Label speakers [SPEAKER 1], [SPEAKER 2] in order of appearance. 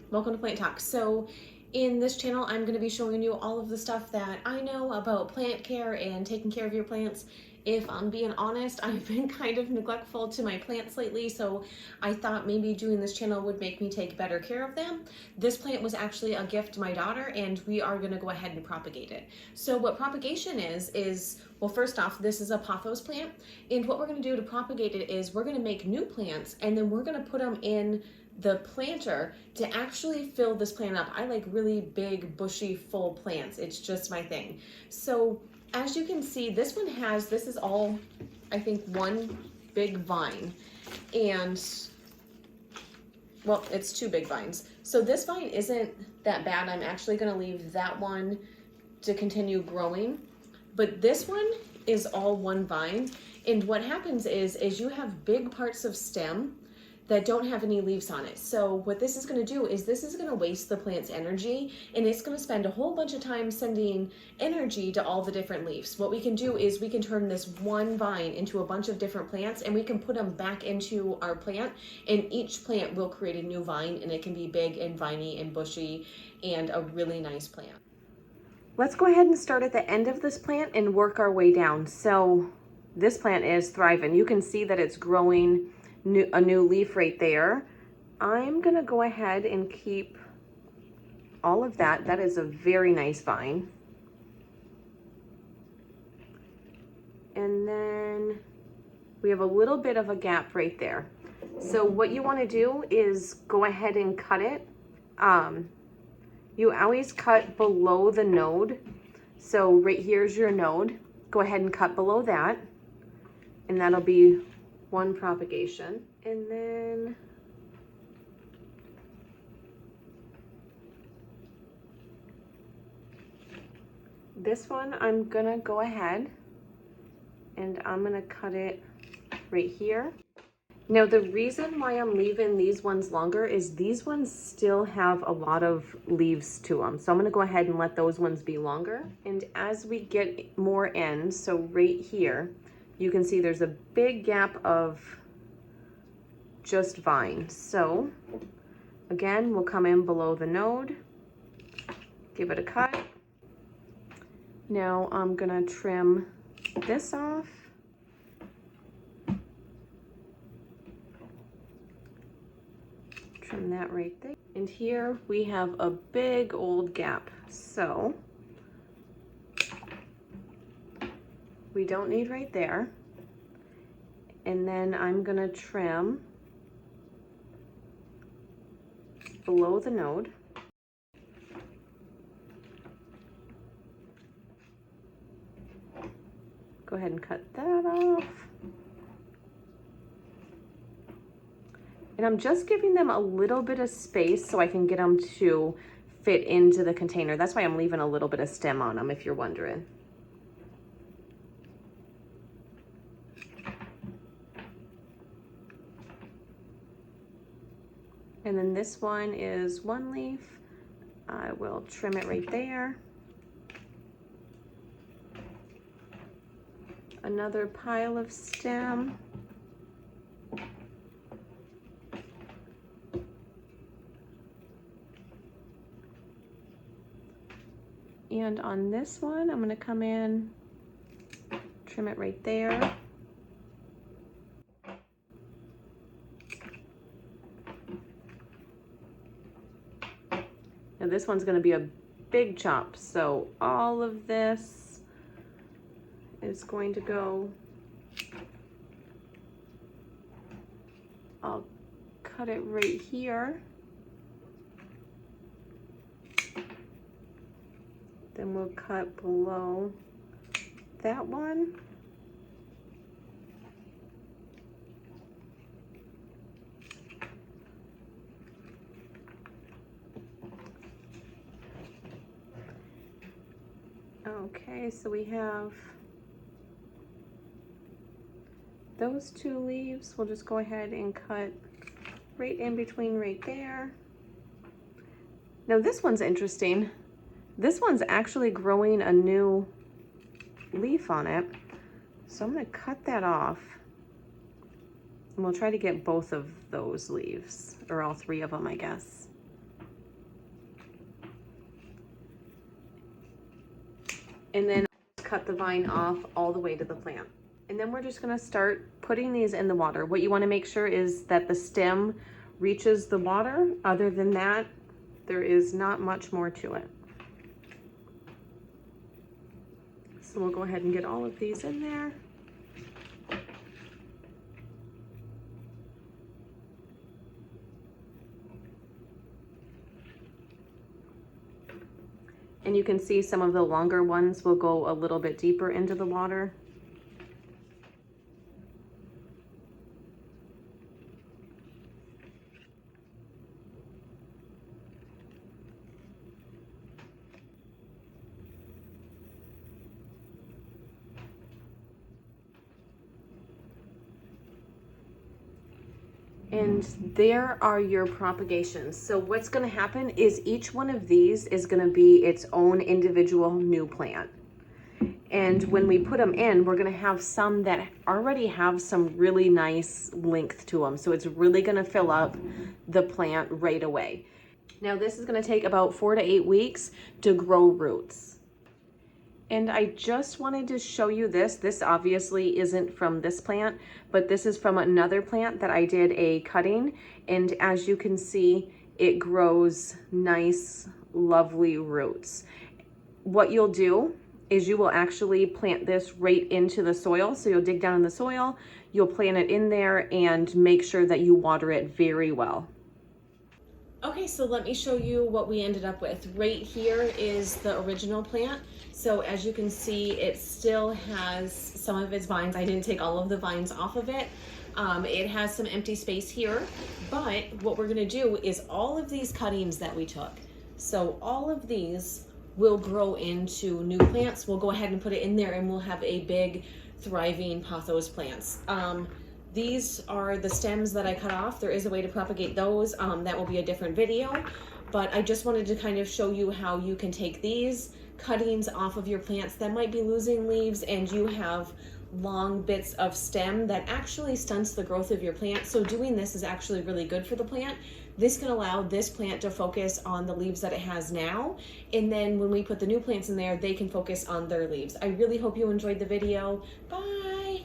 [SPEAKER 1] Welcome to Plant Talk. So in this channel, I'm going to be showing you all of the stuff that I know about plant care and taking care of your plants. If I'm being honest, I've been kind of neglectful to my plants lately, so I thought maybe doing this channel would make me take better care of them. This plant was actually a gift to my daughter, and we are going to go ahead and propagate it. So what propagation is, well, first off, this is a pothos plant, and what we're going to do to propagate it is we're going to make new plants, and then we're going to put them in the planter to actually fill this plant up. I like really big, bushy, full plants. It's just my thing. So as you can see, this is all, I think, one big vine. And, well, it's two big vines. So this vine isn't that bad. I'm actually gonna leave that one to continue growing. But this one is all one vine. And what happens is you have big parts of stem that don't have any leaves on it. So what this is gonna do is this is gonna waste the plant's energy, and it's gonna spend a whole bunch of time sending energy to all the different leaves. What we can do is we can turn this one vine into a bunch of different plants, and we can put them back into our plant, and each plant will create a new vine, and it can be big and viney and bushy and a really nice plant. Let's go ahead and start at the end of this plant and work our way down. So this plant is thriving. You can see that it's growing a new leaf right there. I'm gonna go ahead and keep all of that. That is a very nice vine. And then we have a little bit of a gap right there. So what you wanna do is go ahead and cut it. You always cut below the node. So right here's your node. Go ahead and cut below that, and that'll be one propagation. And then this one, I'm gonna go ahead and I'm gonna cut it right here. Now the reason why I'm leaving these ones longer is these ones still have a lot of leaves to them. So I'm gonna go ahead and let those ones be longer. And as we get more in, so right here, you can see there's a big gap of just vine. So again, we'll come in below the node, give it a cut. Now I'm gonna trim this off. Trim that right there. And here we have a big old gap. So we don't need right there. And then I'm gonna trim below the node. Go ahead and cut that off. And I'm just giving them a little bit of space so I can get them to fit into the container. That's why I'm leaving a little bit of stem on them, if you're wondering. And then this one is one leaf. I will trim it right there. Another pile of stem. And on this one, I'm gonna come in, trim it right there. Now this one's gonna be a big chop, so all of this is going to go. I'll cut it right here. Then we'll cut below that one. Okay, so we have those two leaves. We'll just go ahead and cut right in between right there. Now this one's interesting. This one's actually growing a new leaf on it. So I'm gonna cut that off. And we'll try to get both of those leaves, or all three of them, I guess. and then cut the vine off all the way to the plant. And then we're just gonna start putting these in the water. What you wanna make sure is that the stem reaches the water. Other than that, there is not much more to it. So we'll go ahead and get all of these in there. And you can see some of the longer ones will go a little bit deeper into the water. And there are your propagations. So what's going to happen is each one of these is going to be its own individual new plant. And when we put them in, we're going to have some that already have some really nice length to them. So it's really going to fill up the plant right away. Now this is going to take about 4 to 8 weeks to grow roots. And I just wanted to show you this. This obviously isn't from this plant, but this is from another plant that I did a cutting. And as you can see, it grows nice, lovely roots. What you'll do is you will actually plant this right into the soil. So you'll dig down in the soil, you'll plant it in there and make sure that you water it very well. Okay, so let me show you what we ended up with. Right here is the original plant. So as you can see, it still has some of its vines. I didn't take all of the vines off of it. It has some empty space here, but what we're gonna do is all of these cuttings that we took, so all of these will grow into new plants. We'll go ahead and put it in there and we'll have a big, thriving pothos plants. These are the stems that I cut off. There is a way to propagate those. That will be a different video, but I just wanted to kind of show you how you can take these cuttings off of your plants that might be losing leaves and you have long bits of stem that actually stunts the growth of your plant. So doing this is actually really good for the plant. This can allow this plant to focus on the leaves that it has now, and then when we put the new plants in there, they can focus on their leaves. I really hope you enjoyed the video. Bye!